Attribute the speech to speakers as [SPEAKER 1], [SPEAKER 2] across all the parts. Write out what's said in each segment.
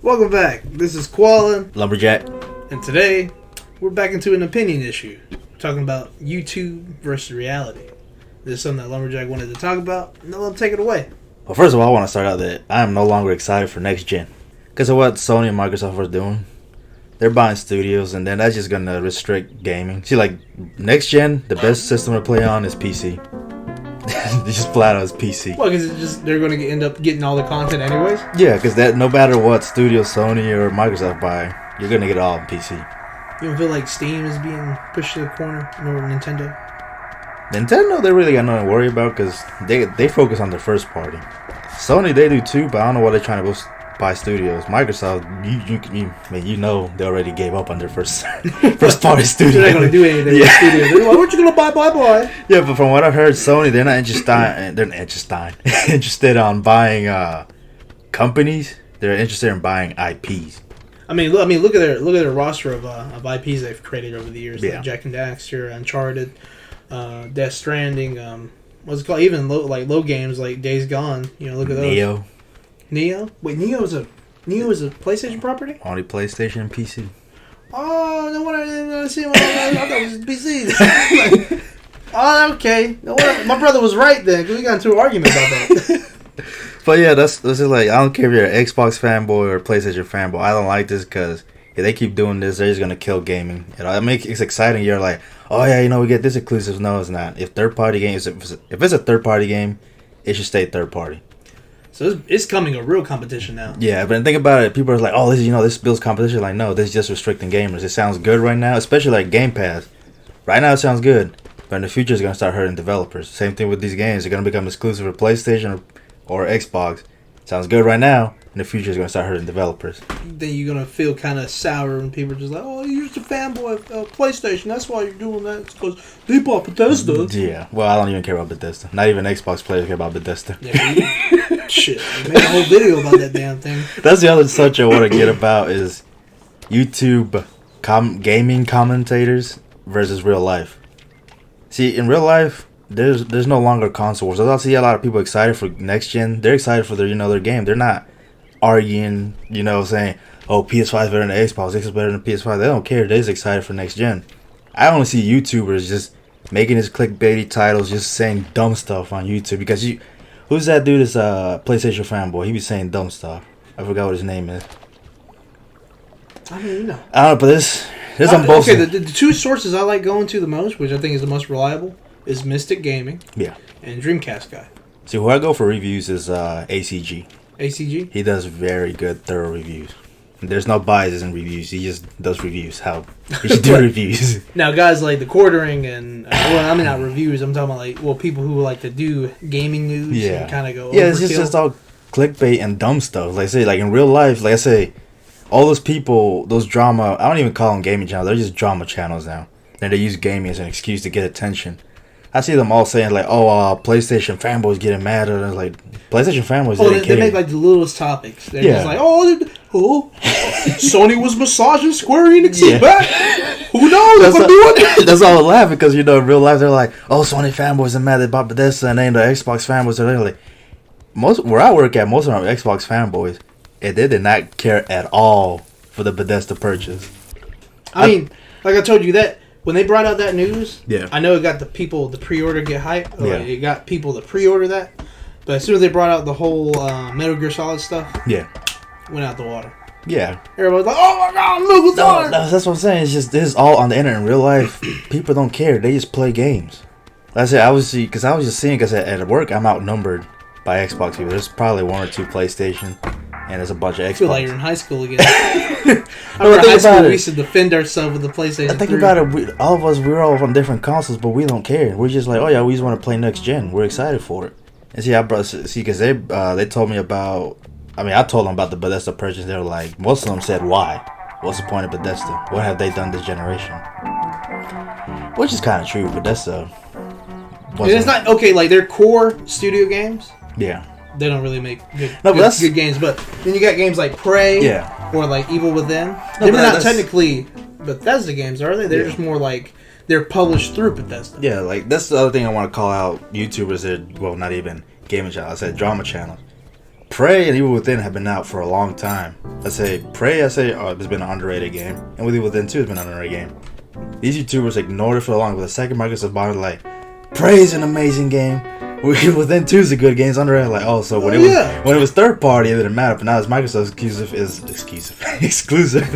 [SPEAKER 1] Welcome back. This is Koala,
[SPEAKER 2] Lumberjack.
[SPEAKER 1] and today we're back into an opinion issue. We're talking about YouTube versus reality. This is something that Lumberjack wanted to talk about. No, I'll take it away.
[SPEAKER 2] Well, first of all, I want to start out that I am no longer excited for next gen because of what Sony and Microsoft are doing. They're buying studios, and then that's just gonna restrict gaming. See, like next gen, the best system to play on is PC. Just flat out is PC.
[SPEAKER 1] Well, because it's just they're going to end up getting all the content anyways.
[SPEAKER 2] Yeah, because that no matter what studio Sony or Microsoft buy, you're gonna get it all on PC.
[SPEAKER 1] You don't feel like Steam is being pushed to the corner over Nintendo?
[SPEAKER 2] Nintendo, they really got nothing to worry about because they focus on their first party. Sony, they do too, but I don't know why they're trying to buy studios. Microsoft, you know they already gave up on their first party studio.
[SPEAKER 1] They're not going to do anything with studios. They're like, what you going to buy?
[SPEAKER 2] Yeah, but from what I've heard, Sony, they're not interested on buying companies. They're interested in buying IPs.
[SPEAKER 1] I mean, look at their roster of IPs they've created over the years.
[SPEAKER 2] Yeah.
[SPEAKER 1] Like Jack and Daxter, Uncharted, Death Stranding. What's it called? Even low games like Days Gone. You know, look at those. Neo. Wait, Neo is a PlayStation property?
[SPEAKER 2] Only PlayStation and PC.
[SPEAKER 1] Oh, no wonder I didn't see him. I thought it was PC. Oh, okay. No wonder. My brother was right then, because we got into an argument about that.
[SPEAKER 2] But yeah, that's just like, I don't care if you're an Xbox fanboy or a PlayStation fanboy. I don't like this because if they keep doing this, they're just gonna kill gaming. You know, it's exciting. You're like, oh yeah, we get this exclusive. No, it's not. If third-party games, if it's a third-party game, it should stay third-party.
[SPEAKER 1] So it's coming a real competition now.
[SPEAKER 2] Yeah, but think about it. People are like, oh, this builds competition. Like, no, this is just restricting gamers. It sounds good right now, especially like Game Pass. Right now, it sounds good, but in the future, it's gonna start hurting developers. Same thing with these games. They're gonna become exclusive for PlayStation or Xbox. Sounds good right now. In the future, it's gonna start hurting developers.
[SPEAKER 1] Then you're gonna feel kind of sour when people are just like, "Oh, you're just a fanboy of PlayStation. That's why you're doing that. It's because they bought Bethesda."
[SPEAKER 2] Yeah. Well, I don't even care about Bethesda. Not even Xbox players care about Bethesda.
[SPEAKER 1] Yeah, shit. You made a whole video about that damn thing.
[SPEAKER 2] That's the other subject I want to get about is YouTube gaming commentators versus real life. See, in real life, there's no longer console wars. I see a lot of people excited for next gen. They're excited for their game. They're not arguing, saying, oh, PS5 is better than Xbox, Xbox is better than PS5. They don't care. They're just excited for next gen. I only see YouTubers just making his clickbaity titles, just saying dumb stuff on YouTube. Because who's that dude that's a PlayStation fanboy? He be saying dumb stuff. I forgot what his name is.
[SPEAKER 1] I mean,
[SPEAKER 2] I don't know, but this on both
[SPEAKER 1] sides. Okay, the two sources I like going to the most, which I think is the most reliable, is Mystic Gaming.
[SPEAKER 2] Yeah.
[SPEAKER 1] And Dreamcast Guy.
[SPEAKER 2] See, who I go for reviews is ACG.
[SPEAKER 1] ACG?
[SPEAKER 2] He does very good, thorough reviews. There's no biases in reviews. He just does reviews. How he should do reviews.
[SPEAKER 1] Now, guys like the Quartering and not reviews. I'm talking about people who like to do gaming news.
[SPEAKER 2] Yeah.
[SPEAKER 1] And kind of go.
[SPEAKER 2] Yeah, it's just all clickbait and dumb stuff. Like I say, like in real life, like I say, all those people, those drama. I don't even call them gaming channels. They're just drama channels now. And they use gaming as an excuse to get attention. I see them all saying like, "Oh, PlayStation fanboys getting mad," or like, "PlayStation fanboys."
[SPEAKER 1] They make like the littlest topics. They're just like, "Oh, Sony was massaging Square Enix back." Who knows?
[SPEAKER 2] That's all I laugh because in real life they're like, "Oh, Sony fanboys are mad about Bethesda," and then the Xbox fanboys are like, where I work at, most of them are Xbox fanboys, and they did not care at all for the Bethesda purchase.
[SPEAKER 1] I mean, like I told you that. When they brought out that news,
[SPEAKER 2] yeah,
[SPEAKER 1] I know it got the pre-order get hype.
[SPEAKER 2] Yeah.
[SPEAKER 1] It got people to pre-order that. But as soon as they brought out the whole Metal Gear Solid stuff, went out the water.
[SPEAKER 2] Yeah.
[SPEAKER 1] Everybody's like, "Oh my god, look what's on!"
[SPEAKER 2] No, that's what I'm saying. It's just, this is all on the internet. In real life, people don't care. They just play games. Like I said, I was just seeing, because at work, I'm outnumbered by Xbox people. There's probably one or two PlayStation, and there's a bunch of Xbox.
[SPEAKER 1] I feel like you're in high school again. I remember high school, we used to defend ourselves with the PlayStation 3.
[SPEAKER 2] I think about it, all of us, we're all on different consoles, but we don't care. We're just like, oh yeah, we just want to play next gen. We're excited for it. And because they told me about, I told them about the Bethesda purchase. They were like, most of them said, why? What's the point of Bethesda? What have they done this generation? Which is kind of true. Bethesda.
[SPEAKER 1] It's not, like their core studio games.
[SPEAKER 2] Yeah.
[SPEAKER 1] They don't really make good games, but then you got games like Prey, or like Evil Within. They're not technically Bethesda games, are they? They're just more like they're published through Bethesda.
[SPEAKER 2] Yeah, like that's the other thing I want to call out YouTubers that, well, not even gaming channels, I said drama channels. Prey and Evil Within have been out for a long time. Prey, it's been an underrated game. And with Evil Within 2, it's been an underrated game. These YouTubers ignored it for a long, but the second Microsoft bought it, like, Prey's an amazing game. Evil Within 2 is a good game. It's underrated. Like, oh, so when it was third party, it didn't matter. But now it's Microsoft exclusive.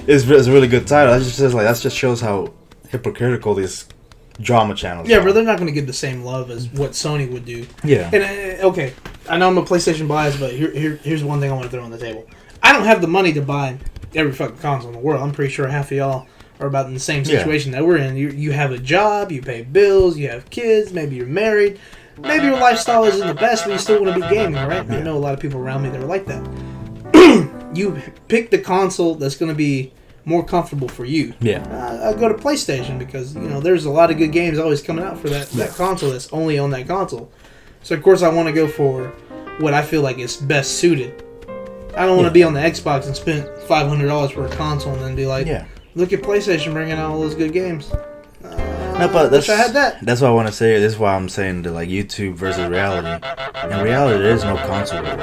[SPEAKER 2] It's a really good title. That just shows how hypocritical these drama channels are.
[SPEAKER 1] But they're not going to get the same love as what Sony would do.
[SPEAKER 2] Yeah.
[SPEAKER 1] And okay, I know I'm a PlayStation bias, but here's one thing I want to throw on the table. I don't have the money to buy every fucking console in the world. I'm pretty sure half of y'all are about in the same situation that we're in. You have a job, you pay bills, you have kids, maybe you're married. Maybe your lifestyle isn't the best, but you still want to be gaming, right? I know a lot of people around me that are like that. You pick the console that's going to be more comfortable for you.
[SPEAKER 2] Yeah.
[SPEAKER 1] I go to PlayStation because, there's a lot of good games always coming out for that console that's only on that console. So, of course, I want to go for what I feel like is best suited. I don't want to be on the Xbox and spend $500 for a console and then be like, look at PlayStation bringing out all those good games.
[SPEAKER 2] No, but
[SPEAKER 1] wish I had that.
[SPEAKER 2] That's what I want to say. This is why I'm saying that, like, YouTube versus reality. In reality, there is no console war.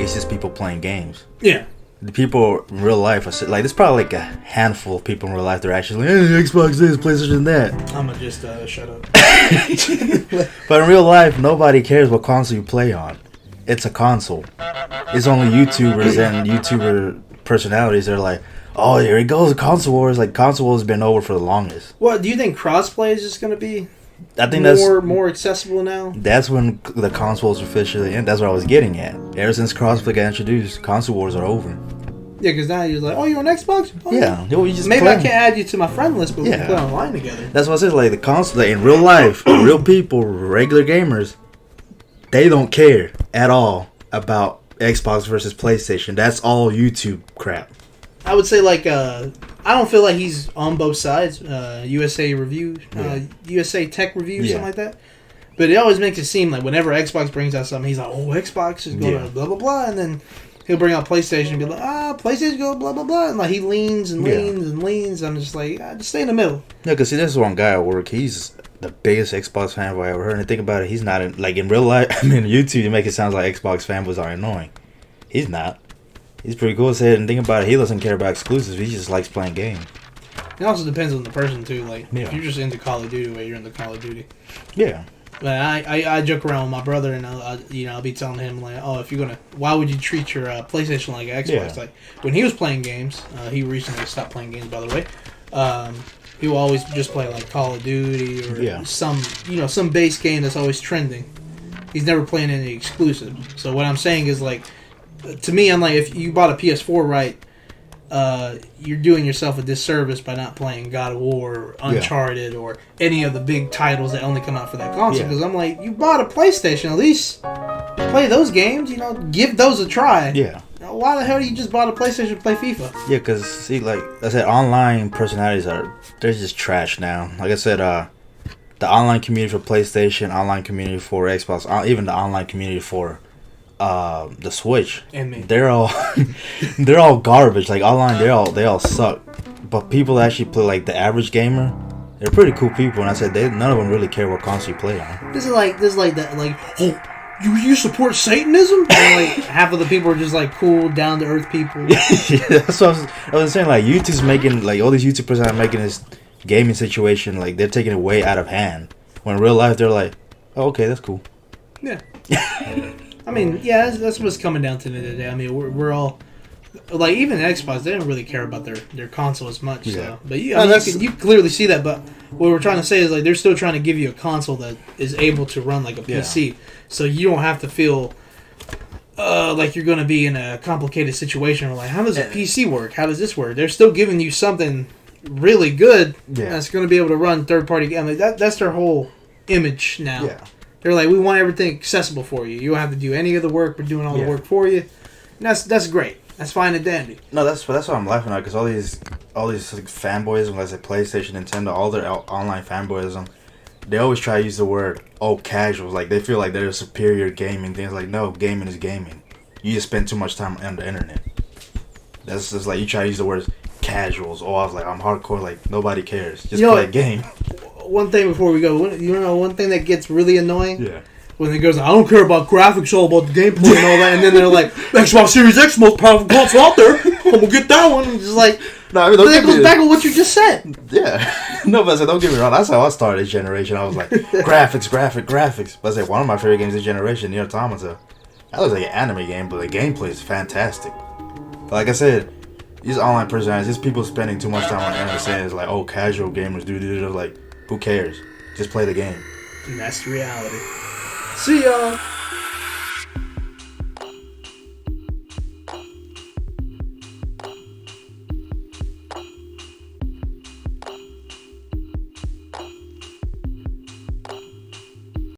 [SPEAKER 2] It's just people playing games.
[SPEAKER 1] Yeah.
[SPEAKER 2] The people in real life are like, there's probably like a handful of people in real life that are actually like, hey, Xbox this, PlayStation that.
[SPEAKER 1] I'm gonna just shut up.
[SPEAKER 2] But in real life, nobody cares what console you play on. It's a console. It's only YouTubers and YouTuber personalities that are like, oh, here it goes, console wars. Like, console wars has been over for the longest.
[SPEAKER 1] Well, do you think crossplay is just going to be
[SPEAKER 2] I think
[SPEAKER 1] more accessible now?
[SPEAKER 2] That's when the consoles officially end. That's what I was getting at. Ever since crossplay got introduced, console wars are over.
[SPEAKER 1] Yeah, because now you're like, oh, you're on Xbox? Oh,
[SPEAKER 2] yeah. You just
[SPEAKER 1] maybe I can't add you to my friend list, but we can play online together.
[SPEAKER 2] That's what I said. Like, the console, like, in real life, real people, regular gamers, they don't care at all about Xbox versus PlayStation. That's all YouTube crap.
[SPEAKER 1] I would say, like, I don't feel like he's on both sides. USA Review, USA Tech Review, something like that. But it always makes it seem like whenever Xbox brings out something, he's like, oh, Xbox is going to blah, blah, blah. And then he'll bring out PlayStation and be like, PlayStation go blah, blah, blah. And, like, he leans and leans and leans. I'm just like, just stay in the middle.
[SPEAKER 2] Yeah, because, see, this one guy at work, he's the biggest Xbox fanboy I ever heard. And think about it, he's not, in real life, I mean, YouTube, you make it sound like Xbox fanboys are annoying. He's not. He's pretty cool. Say it and think about it. He doesn't care about exclusives. He just likes playing games.
[SPEAKER 1] It also depends on the person too. Like if you're just into Call of Duty, you're into Call of Duty.
[SPEAKER 2] Yeah.
[SPEAKER 1] But I joke around with my brother, and I'll be telling him like, oh, if you're gonna, why would you treat your PlayStation like an Xbox? Like when he was playing games, he recently stopped playing games, by the way. He will always just play like Call of Duty or some base game that's always trending. He's never playing any exclusives. So what I'm saying is like. To me, I'm like, if you bought a PS4, right, you're doing yourself a disservice by not playing God of War, or Uncharted, or any of the big titles that only come out for that console. Because I'm like, you bought a PlayStation, at least play those games. Give those a try.
[SPEAKER 2] Yeah.
[SPEAKER 1] Why the hell do you just bought a PlayStation to play FIFA?
[SPEAKER 2] Yeah, because see, like I said, online personalities they're just trash now. Like I said, the online community for PlayStation, online community for Xbox, even the online community for the Switch,
[SPEAKER 1] and me.
[SPEAKER 2] they're all garbage. Like online, they all suck. But people that actually play, like the average gamer, they're pretty cool people. And I said none of them really care what console you play on.
[SPEAKER 1] This is like that. Like, oh, you support Satanism? And like half of the people are just like cool, down to earth people.
[SPEAKER 2] Yeah, that's what I was saying. Like YouTube's making, like all these YouTubers are making this gaming situation, like they're taking it way out of hand. When in real life, they're like, oh, okay, that's cool.
[SPEAKER 1] Yeah. I mean, yeah, that's what's coming down to the end of the day. I mean, we're all like, even Xbox, they don't really care about their console as much. So. But you clearly see that. But what we're trying to say is like they're still trying to give you a console that is able to run like a PC, so you don't have to feel like you're going to be in a complicated situation. Where like, how does a PC work? How does this work? They're still giving you something really good that's going to be able to run third party games. Like that's their whole image now. Yeah. They're like, we want everything accessible for you. You don't have to do any of the work. We're doing all the work for you. And that's great. That's fine and dandy.
[SPEAKER 2] No, that's what I'm laughing at, because all these like, fanboys, like say PlayStation, Nintendo, all their online fanboyism, they always try to use the word casuals. Like they feel like they're superior gaming things. Like no, gaming is gaming. You just spend too much time on the internet. That's just like you try to use the words casuals. I was like, I'm hardcore. Like nobody cares. Just play a game.
[SPEAKER 1] One thing before we go, one thing that gets really annoying?
[SPEAKER 2] Yeah.
[SPEAKER 1] when it goes, I don't care about graphics, all about the gameplay and all that, and then they're like, Xbox Series X, most powerful console out there. I'm gonna get that one. And just like,
[SPEAKER 2] no, I mean,
[SPEAKER 1] that goes back to what you just said.
[SPEAKER 2] Yeah, no, but I said, don't get me wrong. That's how I started this generation. I was like, graphics. But I said, one of my favorite games this generation, Nier Automata. That looks like an anime game, but the gameplay is fantastic. But like I said, these online personalities, these people spending too much time on the internet saying it's like, oh, casual gamers do. Like, who cares? Just play the game.
[SPEAKER 1] And that's the reality. See y'all.